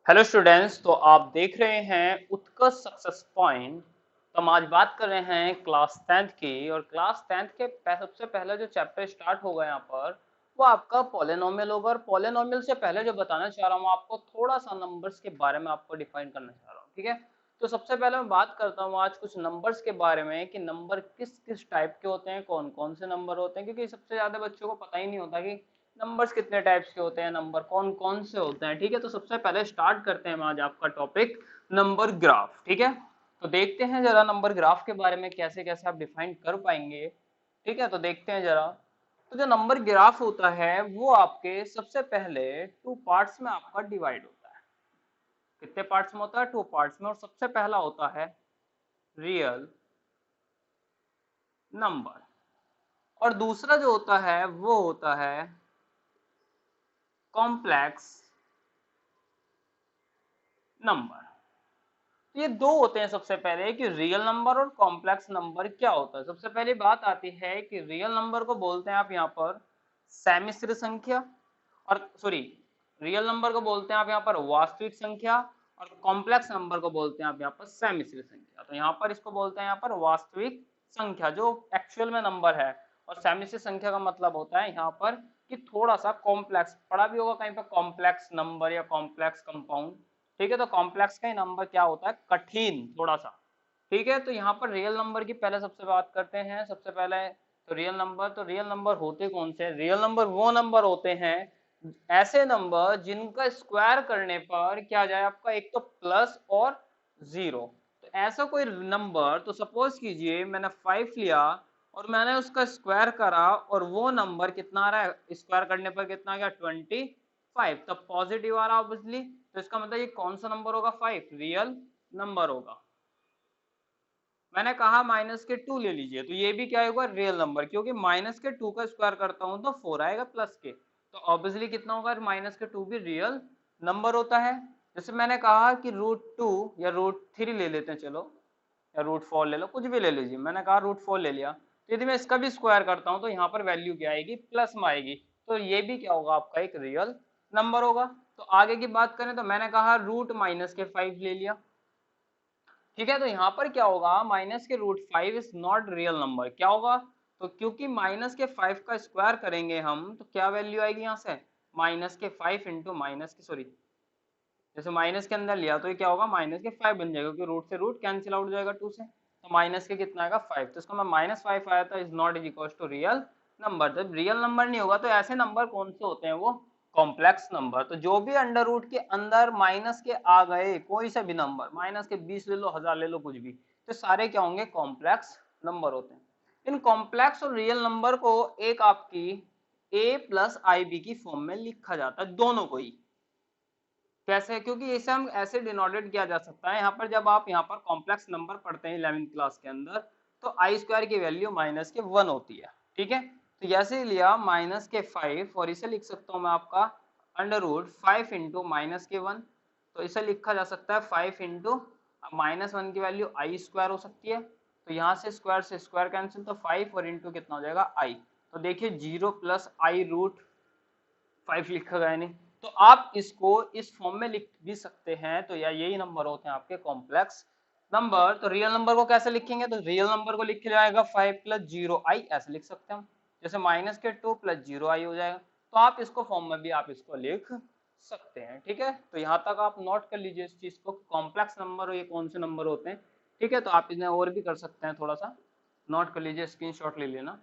Hello students, तो आप देख रहे हैं उत्कर्ष सक्सेस पॉइंट। तो हम आज बात कर रहे हैं क्लास 10th की। और क्लास 10th के सबसे पहला जो चैप्टर स्टार्ट होगा यहाँ पर वो आपका पॉलिनोमियल होगा। और पॉलिनोमियल से पहले जो बताना चाह रहा हूँ आपको, थोड़ा सा नंबर्स के बारे में आपको डिफाइन करना चाह रहा हूँ, ठीक है। तो सबसे पहले मैं बात करता हूँ आज कुछ नंबर्स के बारे में कि नंबर किस किस टाइप के होते हैं, कौन कौन से नंबर होते हैं, क्योंकि सबसे ज्यादा बच्चों को पता ही नहीं होता कि नंबर्स कितने टाइप्स के होते हैं, नंबर कौन कौन से होते हैं, ठीक है। तो सबसे पहले स्टार्ट करते हैं हम आज आपका टॉपिक नंबर ग्राफ, ठीक है। तो देखते हैं जरा नंबर ग्राफ के बारे में कैसे कैसे आप डिफाइन कर पाएंगे, ठीक है। तो देखते हैं जरा। तो जो नंबर ग्राफ होता है वो आपके सबसे पहले टू पार्ट्स में आपका डिवाइड होता है। कितने पार्ट्स में होता है? टू पार्ट्स में। और सबसे पहला होता है रियल नंबर, और दूसरा जो होता है वो होता है कॉम्प्लेक्स नंबर। तो ये दो होते हैं। सबसे पहले कि रियल नंबर और कॉम्प्लेक्स नंबर क्या होता है। सबसे पहली बात आती है कि रियल नंबर को बोलते हैं आप यहाँ पर समिश्र संख्या, और सॉरी, रियल नंबर को बोलते हैं आप यहाँ पर वास्तविक संख्या, और कॉम्प्लेक्स नंबर को बोलते हैं आप यहाँ पर समिश्र संख्या। तो यहाँ पर इसको बोलते हैं यहाँ पर वास्तविक संख्या जो एक्चुअल में नंबर है, और समिश्र संख्या का मतलब होता है यहाँ पर कि थोड़ा सा कॉम्प्लेक्स। पढ़ा भी होगा कहीं पर कॉम्प्लेक्स नंबर या कॉम्प्लेक्स कंपाउंड, ठीक है। तो कॉम्प्लेक्स का ही नंबर क्या होता है? कठिन थोड़ा सा, ठीक है। तो यहाँ पर रियल नंबर की पहले सबसे बात करते हैं। सबसे पहले तो रियल नंबर, तो रियल नंबर होते कौन से? रियल नंबर वो नंबर होते हैं, ऐसे नंबर जिनका स्क्वायर करने पर क्या आ जाए आपका, एक तो प्लस और जीरो। तो ऐसा कोई नंबर, तो सपोज कीजिए मैंने 5 लिया और मैंने उसका स्क्वायर करा, और वो नंबर कितना आ रहा है? स्क्वायर करने पर कितना आ गया? 25। तब पॉजिटिव आ रहा है ऑब्वियसली। तो इसका मतलब ये कौन सा नंबर होगा? 5 रियल नंबर होगा। मैंने कहा माइनस के 2 ले लीजिए, तो ये भी क्या होगा? रियल नंबर, क्योंकि माइनस के 2 का स्क्वायर करता हूं तो 4 आएगा प्लस के। तो ऑब्वियसली कितना होगा? माइनस के 2 भी रियल नंबर होता है। जैसे मैंने कहा कि √2 या √3 ले लेते हैं, चलो, या √4 ले लो, कुछ भी ले लीजिए। मैंने कहा √4 ले लिया, तो यदि मैं इसका भी स्क्वायर करता हूं तो यहाँ पर वैल्यू क्या आएगी? प्लस में आएगी। तो ये भी क्या होगा? आपका एक रियल नंबर होगा। तो आगे की बात करें तो मैंने कहा रूट माइनस के 5 ले लिया, ठीक है। तो यहाँ पर क्या होगा? माइनस के √5 इज नॉट रियल नंबर। क्या होगा? तो क्योंकि माइनस के 5 का स्क्वायर करेंगे हम, तो क्या वैल्यू आएगी यहाँ से? माइनस के 5 इंटू माइनस के, सॉरी, जैसे माइनस के अंदर लिया तो ये क्या होगा? माइनस के 5 बन जाएगा, क्योंकि रूट से रूट कैंसिल आउट हो जाएगा 2 से। तो माइनस के कितना आएगा? 5। तो इसका मैं -5 आया था, is not is equal to real number. जब रियल नंबर नहीं होगा तो ऐसे नंबर कौन से होते हैं? वो कॉम्प्लेक्स नंबर। तो जो भी अंडर रूट के अंदर माइनस के आ गए, कोई सा भी नंबर, माइनस के 20 ले लो, 1000 ले लो, कुछ भी, तो सारे क्या होंगे? कॉम्प्लेक्स नंबर होते हैं। इन कॉम्प्लेक्स और रियल नंबर को एक आपकी a प्लस आई बी की फॉर्म में लिखा जाता है, दोनों को ही। कैसे? क्योंकि इसे हम ऐसे डिनोटेड किया जा सकता है। यहाँ पर जब आप यहाँ पर कॉम्प्लेक्स नंबर पढ़ते हैं 11th क्लास के अंदर, तो आई स्क्वायर की वैल्यू माइनस के 1 होती है, ठीक है। तो जैसे लिया माइनस के 5, और इसे लिख सकता हूँ मैं आपका अंडर रूट 5 इंटू माइनस के 1। तो इसे लिखा जा सकता है 5 इंटू -1 की वैल्यू आई स्क्वायर हो सकती है। तो यहाँ से स्क्वायर कैंसिल, तो 5 और इंटू कितना हो जाएगा? आई। तो देखिए 0 प्लस आई रूट 5 लिखा गया नहीं। तो आप इसको इस फॉर्म में लिख भी सकते हैं। तो या यही नंबर होते हैं आपके कॉम्प्लेक्स नंबर। तो रियल नंबर को कैसे लिखेंगे? तो रियल नंबर को लिख जाएगा 5 प्लस 0i, ऐसे लिख सकते हैं हम। जैसे माइनस के 2 प्लस 0i हो जाएगा। तो आप इसको फॉर्म में भी आप इसको लिख सकते हैं, ठीक है। तो यहाँ तक आप नोट कर लीजिए इस चीज को, कॉम्प्लेक्स नंबर और ये कौन से नंबर होते हैं, ठीक है। तो आप इन्हें और भी कर सकते हैं, थोड़ा सा नोट कर लीजिए, स्क्रीनशॉट ले लेना।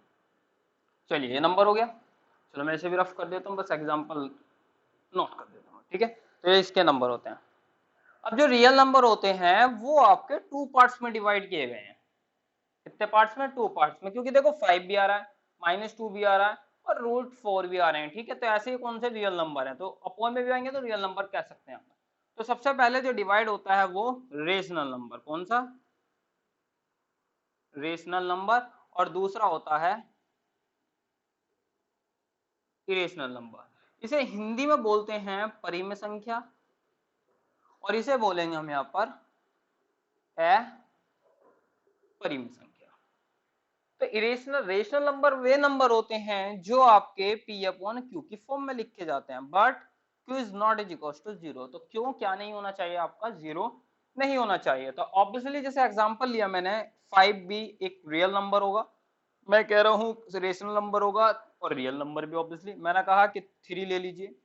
चलिए, ये नंबर हो गया। चलो मैं इसे भी रफ कर देता हूँ, बस एग्जांपल नोट कर देता हूँ, ठीक है। तो ये इसके नंबर होते हैं। अब जो रियल नंबर होते हैं वो आपके टू पार्ट्स में डिवाइड किए गए हैं। कितने पार्ट्स में? टू पार्ट्स में, क्योंकि देखो 5 भी आ रहा है, -2 भी आ रहा है, और √4 भी आ रहे हैं, ठीक है। तो ऐसे ही कौन से रियल नंबर है, तो अपॉन में भी आएंगे तो रियल नंबर कह सकते हैं आप। तो सबसे पहले जो डिवाइड होता है वो रेशनल नंबर। कौन सा? Rational number. और दूसरा होता है इरेशनल नंबर। इसे हिंदी में बोलते हैं परिमेय संख्या, और इसे बोलेंगे हम यहाँ पर अपरिमेय संख्या। तो इरेशनल रेशनल नंबर वे नंबर होते हैं जो आपके p/q की फॉर्म में लिखे जाते हैं, but q is not is equal to 0। तो क्यों क्या नहीं होना चाहिए आपका, 0 नहीं होना चाहिए। तो ऑब्वियसली जैसे एग्जांपल लिया मैंने, 5 भी एक रियल नंबर होगा, मैं कह रहा हूँ रेशनल नंबर होगा, और रियल नंबर भी ऑब्वियसली। मैंने कहा कि 3 ले लीजिए,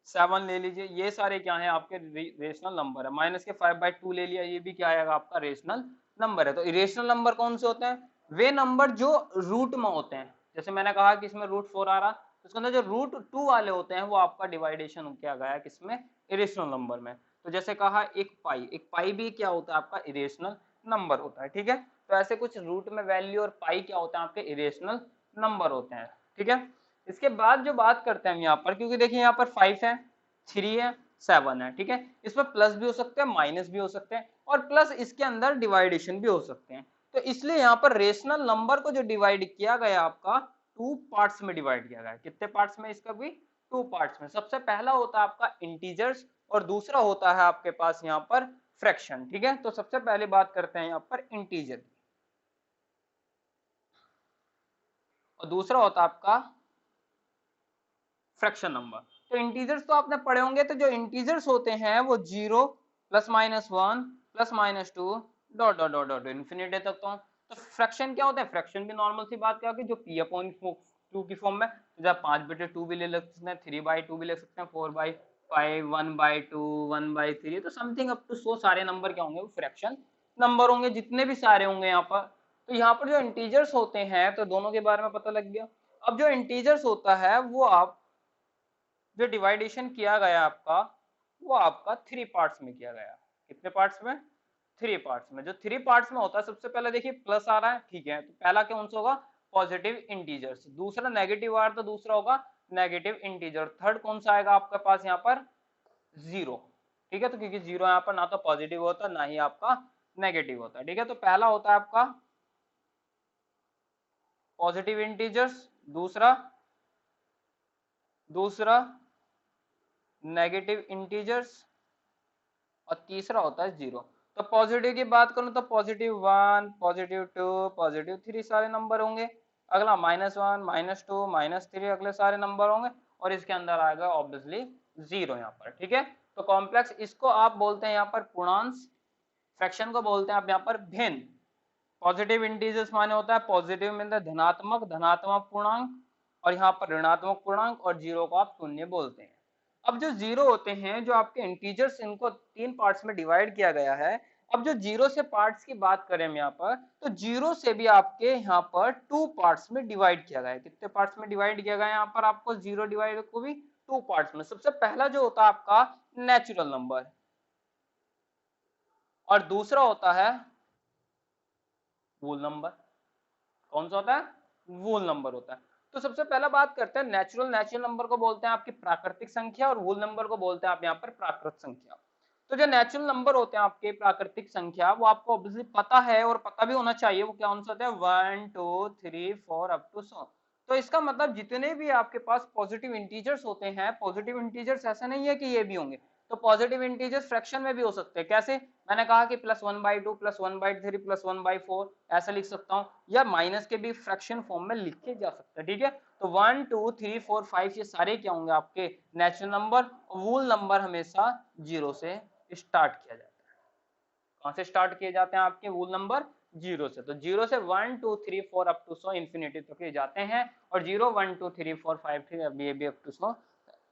7 ले लीजिए, ये सारे क्या है आपके रेशनल नंबर है। माइनस के 5/2 ले लिया, ये भी क्या आएगा आपका रेशनल नंबर है। तो इरेशनल नंबर कौन से होते हैं, वे नंबर जो रूट में होते हैं। जैसे मैंने कहा कि इसमें √4 आ रहा, तो उसके अंदर जो √2 वाले होते हैं वो आपका डिवाइडेशन किया गया है किसमें, इरेशनल नंबर में। तो जैसे कहा एक पाई भी क्या होता है आपका इरेशनल नंबर होता है, ठीक है। तो ऐसे कुछ रूट में वैल्यू और पाई क्या होते हैं आपके इरेशनल नंबर होते हैं, ठीक है। इसके बाद जो बात करते हैं हम यहाँ पर, क्योंकि देखिए यहाँ पर 5 है, 3 है, 7 है, ठीक है। इसमें प्लस भी हो सकते हैं, माइनस भी हो सकते हैं, और प्लस इसके अंदर डिवाइडेशन भी हो सकते हैं। तो इसलिए यहाँ पर रेशनल नंबर को जो डिवाइड किया गया आपका 2 पार्ट्स में डिवाइड किया गया है। कितने पार्ट्स में, इसका भी 2 पार्ट्स में। सबसे पहला होता है आपका इंटीजर्स, और दूसरा होता है आपके पास यहाँ पर फ्रैक्शन, ठीक है। तो सबसे पहले बात करते हैं यहाँ पर इंटीजर की, और दूसरा होता है आपका फ्रैक्शन नंबर। तो इंटीजर्स तो आपने पढ़े होंगे, तो जो इंटीजर्स होते हैं वो 0 +-1 +-2 dot dot dot dot infinity तक। तो फ्रैक्शन क्या होता है, फ्रैक्शन भी नॉर्मल सी बात क्या होगी, जो p/2 की फॉर्म में, तो जब 5/2 भी ले सकते हैं, 3/2 भी ले सकते हैं, 4/5, 1/2, 1/3, तो समथिंग अप टू 100 सारे नंबर क्या होंगे, वो फ्रैक्शन नंबर होंगे, जितने भी सारे होंगे यहाँ पर। तो यहाँ पर जो इंटीजर्स होते हैं, तो दोनों के बारे में पता लग गया। अब जो इंटीजर्स होता है वो आप जो डिवाइडेशन किया गया आपका, वो आपका 3 पार्ट्स में किया गया। कितने पार्ट्स में, 3 पार्ट्स में। जो 3 पार्ट्स में होता है, सबसे पहले देखिए प्लस आ रहा है, ठीक है, तो पहला कौन सा होगा, पॉजिटिव इंटीजर्स। दूसरा नेगेटिव आ रहा, तो दूसरा होगा नेगेटिव इंटीजर। थर्ड कौन सा आएगा आपके पास यहाँ पर, 0, ठीक है। तो क्योंकि 0 यहाँ पर ना तो पॉजिटिव होता ना ही आपका नेगेटिव होता, ठीक है। तो पहला होता है आपका पॉजिटिव इंटीजर्स, दूसरा दूसरा नेगेटिव इंटीजर्स, और तीसरा होता है 0। तो पॉजिटिव की बात करूं तो +1, +2, +3 सारे नंबर होंगे। अगला -1, -2, -3 अगले सारे नंबर होंगे, और इसके अंदर आएगा ऑब्वियसली 0 यहाँ पर, ठीक है। तो कॉम्प्लेक्स इसको आप बोलते हैं यहाँ पर पूर्णांश, फ्रैक्शन को बोलते हैं आप यहाँ पर भिन्न। पॉजिटिव इंटीजर्स माने होता है पॉजिटिव में धनात्मक, धनात्मक पूर्णांक, और यहाँ पर ऋणात्मक पूर्णांक, और 0 को आप शून्य बोलते हैं। अब जो 0 होते हैं, जो आपके इंटीजर्स, इनको 3 पार्ट्स में डिवाइड किया गया है। अब जो 0 से पार्ट्स की बात करें हम यहाँ पर, तो 0 से भी आपके यहाँ पर 2 पार्ट्स में डिवाइड किया गया है। कितने पार्ट्स में डिवाइड किया गया है यहाँ पर आपको, 0 डिवाइड को भी 2 पार्ट्स में। सबसे पहला जो होता है आपका नेचुरल नंबर, और दूसरा होता है वोल नंबर। कौन सा होता है, वोल नंबर होता है। तो सबसे पहला बात करते हैं नेचुरल। नेचुरल नंबर को बोलते हैं आपकी प्राकृतिक संख्या, और वोल नंबर को बोलते हैं आप यहाँ पर प्राकृत संख्या। तो जो नेचुरल नंबर होते हैं आपके प्राकृतिक संख्या, वो आपको ऑब्वियसली पता है, और पता भी होना चाहिए, वो क्या होता है, 1 2 3 4 अप टू 100। तो इसका मतलब जितने भी आपके पास पॉजिटिव इंटीजर्स होते हैं, पॉजिटिव इंटीजर्स ऐसा नहीं है कि ये भी होंगे, तो पॉजिटिव इंटीजर्स फ्रैक्शन में भी हो सकते हैं। कैसे, मैंने कहा कि +1/2 +1/3 +1/4 ऐसा लिख सकता हूँ, या माइनस के भी फ्रैक्शन फॉर्म में लिखे जा सकते हैं, ठीक है। तो 1 2 3 4 5 ये सारे क्या होंगे आपके नेचुरल नंबर। वोल नंबर हमेशा 0 से स्टार्ट किया जाता है। कहां से स्टार्ट किए जाते हैं आपके वोल नंबर, 0 से। तो 0 से 1 2 3 4 अप टू 100 इन्फिनिटी तक ये जाते हैं, और 0 1 2 3 4 5 3 अब ये भी अप टू 100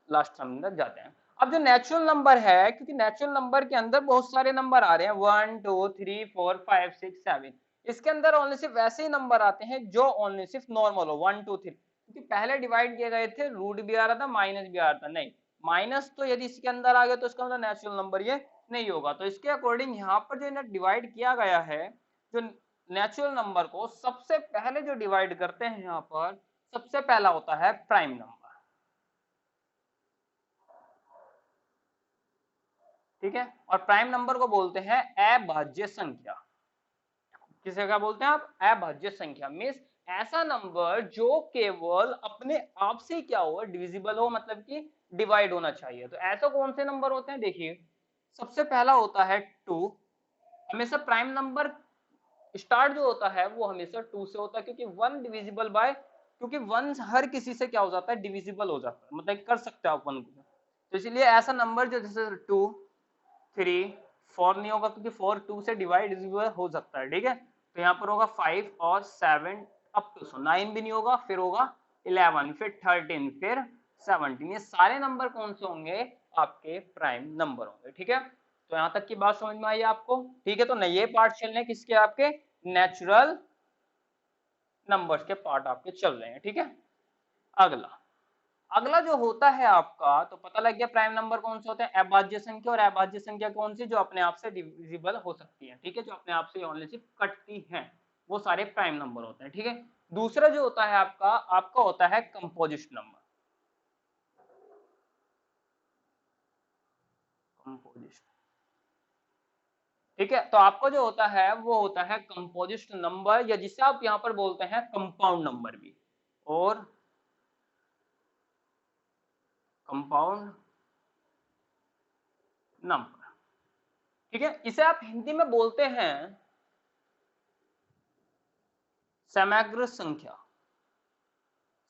लास्ट टर्म तक जाते हैं। अब जो नेचुरल नंबर है, क्योंकि नेचुरल नंबर के अंदर बहुत सारे नंबर आ रहे हैं, 1 2 3 4 5 6 7, इसके अंदर ओनली सिर्फ वैसे ही नंबर आते हैं जो ओनली सिर्फ नॉर्मल हो, 1 2 3। क्योंकि पहले डिवाइड किए गए थे, रूट भी आ रहा था, माइनस भी आ रहा था, नहीं माइनस तो यदि इसके अंदर आ गया तो इसका मतलब नेचुरल नंबर ये नहीं होगा। तो इसके अकॉर्डिंग यहाँ पर जो डिवाइड किया गया है, जो नेचुरल नंबर को सबसे पहले जो डिवाइड करते हैं यहाँ पर, सबसे पहला होता है प्राइम नंबर, ठीक है। और प्राइम नंबर को बोलते हैं अभाज्य संख्या। किसे क्या बोलते हैं आप, अभाज्य संख्या। मीन्स ऐसा नंबर जो केवल अपने आप से क्या हो, डिविजिबल हो, मतलब कि डिवाइड होना चाहिए। तो ऐसा कौन से नंबर होते हैं, देखिए सबसे पहला होता है 2। हमेशा प्राइम नंबर स्टार्ट जो होता है वो हमेशा 2 से होता है, क्योंकि 1 डिविजिबल बाय, क्योंकि 1 हर किसी से क्या हो जाता है, डिविजिबल हो जाता है, मतलब कर सकते हो आप 1 को। तो इसलिए ऐसा नंबर जो जैसे 2 3 4 नहीं होगा, क्योंकि 4 2 से डिवाइड हो सकता है, ठीक है। तो यहाँ पर होगा 5 और 7 अप टू 9 भी नहीं होगा, फिर होगा 11, फिर 13, फिर 17। ये सारे नंबर कौन से होंगे, आपके प्राइम नंबर होंगे, ठीक है। तो यहाँ तक की बात समझ में आई आपको, ठीक है। तो ये पार्ट चल रहे हैं किसके, आपके नेचुरल नंबर्स के पार्ट आपके चल रहे हैं, ठीक है। अगला अगला जो होता है आपका, तो पता लग गया प्राइम नंबर कौन से होते हैं, अभाज्य संख्या। और अभाज्य संख्या कौन सी, जो अपने आप से डिविजिबल हो सकती है, ठीक है, जो अपने आप से ओनली सिर्फ कटती हैं, वो सारे प्राइम नंबर होते हैं, ठीक है। दूसरा जो होता है आपका, आपका होता है कंपोजिट नंबर। कंपोजिट, ठीक है। तो आपका जो होता है वो होता है कंपोजिट नंबर, या जिसे आप यहां पर बोलते हैं कंपाउंड नंबर भी, और कंपाउंड नंबर, ठीक है। इसे आप हिंदी में बोलते हैं समग्र संख्या,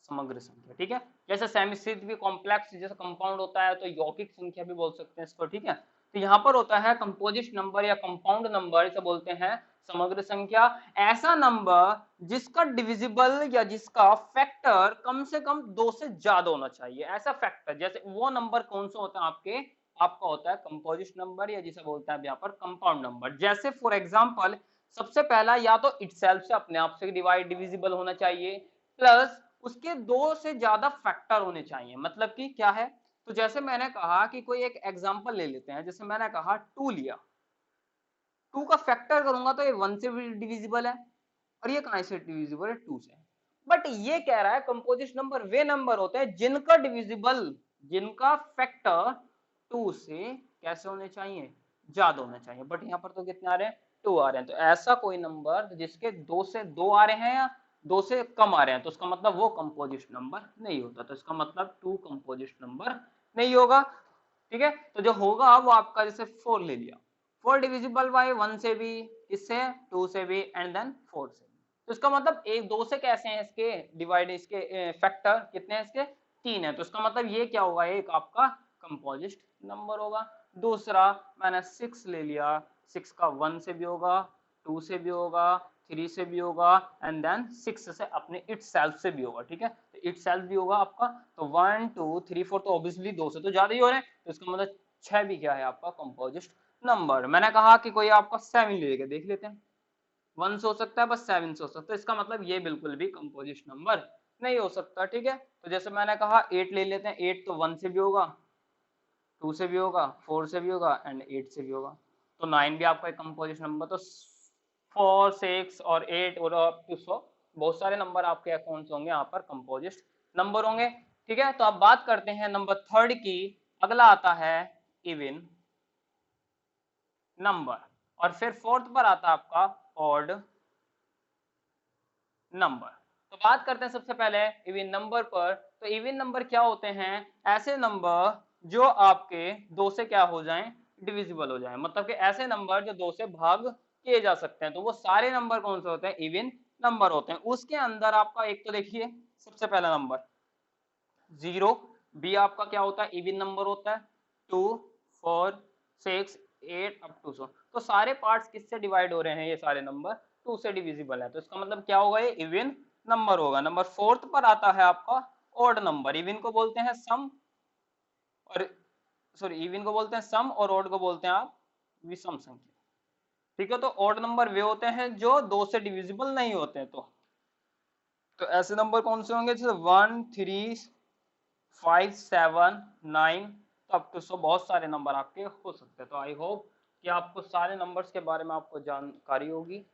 समग्र संख्या, ठीक है। जैसे सेमिस्ट्रिक भी कॉम्प्लेक्स जैसे कंपाउंड होता है, तो यौगिक संख्या भी बोल सकते हैं इसको, ठीक है। तो यहाँ पर होता है कंपोजिट नंबर या कंपाउंड नंबर, इसे बोलते हैं समग्र संख्या। ऐसा नंबर जिसका डिविजिबल या जिसका फैक्टर कम से कम 2 से ज्यादा होना चाहिए, ऐसा फैक्टर, जैसे वो नंबर कौन सा होता है आपके, आपका होता है कंपोजिट नंबर, या जिसे बोलते हैं यहाँ पर कंपाउंड नंबर। जैसे फॉर एग्जाम्पल, सबसे पहला या तो इटसेल्फ से अपने आप से डिविजिबल होना चाहिए, प्लस उसके 2 से ज्यादा फैक्टर होने चाहिए। मतलब कि क्या है, तो जैसे मैंने कहा कि कोई एक एग्जांपल ले लेते हैं, जैसे मैंने कहा 2 लिया, 2 का फैक्टर करूंगा तो ये 1 से भी डिविजिबल है, और ये कहां से डिविजिबल है, 2 से। बट ये कह रहा है कंपोजिट नंबर वे नंबर होते हैं जिनका डिविजिबल, जिनका फैक्टर 2 से कैसे होने चाहिए, ज्यादा होना चाहिए। बट यहाँ पर तो कितने आ रहे हैं, 2 आ रहे हैं। तो ऐसा कोई नंबर जिसके 2 से 2 आ रहे हैं या 2 से कम आ रहे हैं, तो उसका मतलब वो कंपोजिट नंबर नहीं होता। तो इसका मतलब 2 कंपोजिट नंबर नहीं होगा, ठीक है। तो जो होगा वो आपका, जैसे 4 ले लिया, 4 डिविजिबल बाय 1 से भी, इससे 2 से भी, एंड देन 4 से। तो इसका मतलब एक 2 से कैसे हैं इसके डिवाइड, इसके फैक्टर कितने हैं इसके, 3 है। तो इसका मतलब ये क्या होगा, एक आपका कंपोजिट नंबर होगा। दूसरा मैंने 6 ले लिया, 6 का 1 से भी होगा, 2 से भी होगा, 3 से भी होगा, एंड देन 6 से अपने इट सेल्फ से भी होगा, ठीक है। तो इट सेल्फ भी होगा आपका। तो 1 2 3 4 तो ऑब्वियसली 2 से तो ज्यादा ही हो रहे हैं, तो इसका मतलब 6 भी क्या है आपका कंपोजिट नंबर। मैंने कहा कि कोई आपका 7 लेके देख लेते हैं, 1 से हो सकता है, बस 7 से हो सकता है। इसका मतलब ये बिल्कुल भी कंपोजिट नंबर नहीं हो सकता, ठीक है। तो जैसे मैंने कहा 8 ले लेते हैं, 8 तो 1 से भी होगा, 2 से भी होगा, 4 से भी होगा, एंड 8 से भी होगा। तो 9 भी आपका एक कंपोजिट नंबर। तो 4 6 और 8 और अप टू 100 बहुत सारे नंबर आपके अकाउंट्स होंगे यहाँ पर कंपोजिट नंबर होंगे, ठीक है। तो अब बात करते हैं नंबर 3 की। अगला आता है इवन नंबर, और फिर 4th पर आता है आपका ऑड नंबर। तो बात करते हैं सबसे पहले इवन नंबर पर। तो इवन नंबर क्या होते हैं, ऐसे नंबर जो आपके 2 से क्या हो जाएं, डिविजिबल हो जाएं। मतलब कि ऐसे नंबर जो 2 से भाग किए जा सकते हैं, तो वो सारे नंबर कौन से होते हैं, इवन नंबर होते हैं। उसके अंदर आपका एक तो देखिए सबसे पहला नंबर 0, बी आपका क्या होता है, इवन नंबर होता है, 2 4 6 8 अप टू 100। तो सारे पार्ट्स किससे डिवाइड हो रहे हैं, ये सारे नंबर 2 से डिविजिबल है। तो इसका मतलब क्या होगा, ये इवन नंबर होगा। नंबर 4th पर आता है आपका ऑड नंबर। इवन को बोलते हैं सम, और सॉरी इवन को बोलते हैं सम, और ऑड को बोलते हैं आप विषम संख्या, ठीक है। तो ऑड नंबर वे होते हैं जो 2 से डिविजिबल नहीं होते हैं। तो ऐसे नंबर कौन से होंगे, जैसे 1 3 5 7 9, तो अप टू 100 बहुत सारे नंबर आपके हो सकते हैं। तो आई होप कि आपको सारे नंबर्स के बारे में आपको जानकारी होगी,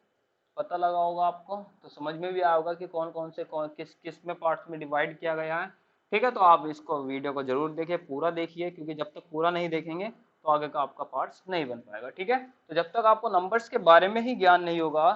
पता लगा होगा आपको, तो समझ में भी आया होगा कि कौन कौन से किस किस में पार्ट्स में डिवाइड किया गया है, ठीक है। तो आप इसको वीडियो को जरूर देखिए, पूरा देखिए, क्योंकि जब तक पूरा नहीं देखेंगे तो आगे का आपका पार्ट्स नहीं बन पाएगा, ठीक है। तो जब तक आपको नंबर्स के बारे में ही ज्ञान नहीं होगा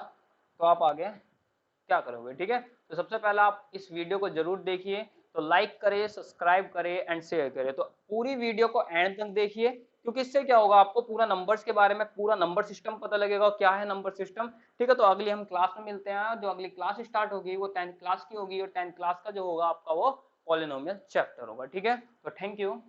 तो आप आगे क्या करोगे, ठीक है। तो सबसे पहले आप इस वीडियो को जरूर देखिए, तो लाइक करें, सब्सक्राइब करें एंड शेयर करें। तो पूरी वीडियो को एंड तक देखिए, क्योंकि इससे क्या होगा, आपको पूरा नंबर्स के बारे में, पूरा नंबर सिस्टम पता लगेगा, क्या है नंबर सिस्टम, ठीक है। तो अगली हम क्लास में मिलते हैं, जो अगली क्लास स्टार्ट होगी वो 10th क्लास की होगी, और 10th क्लास का जो होगा आपका वो पॉलिनोमियल चैप्टर होगा, ठीक है। तो थैंक यू।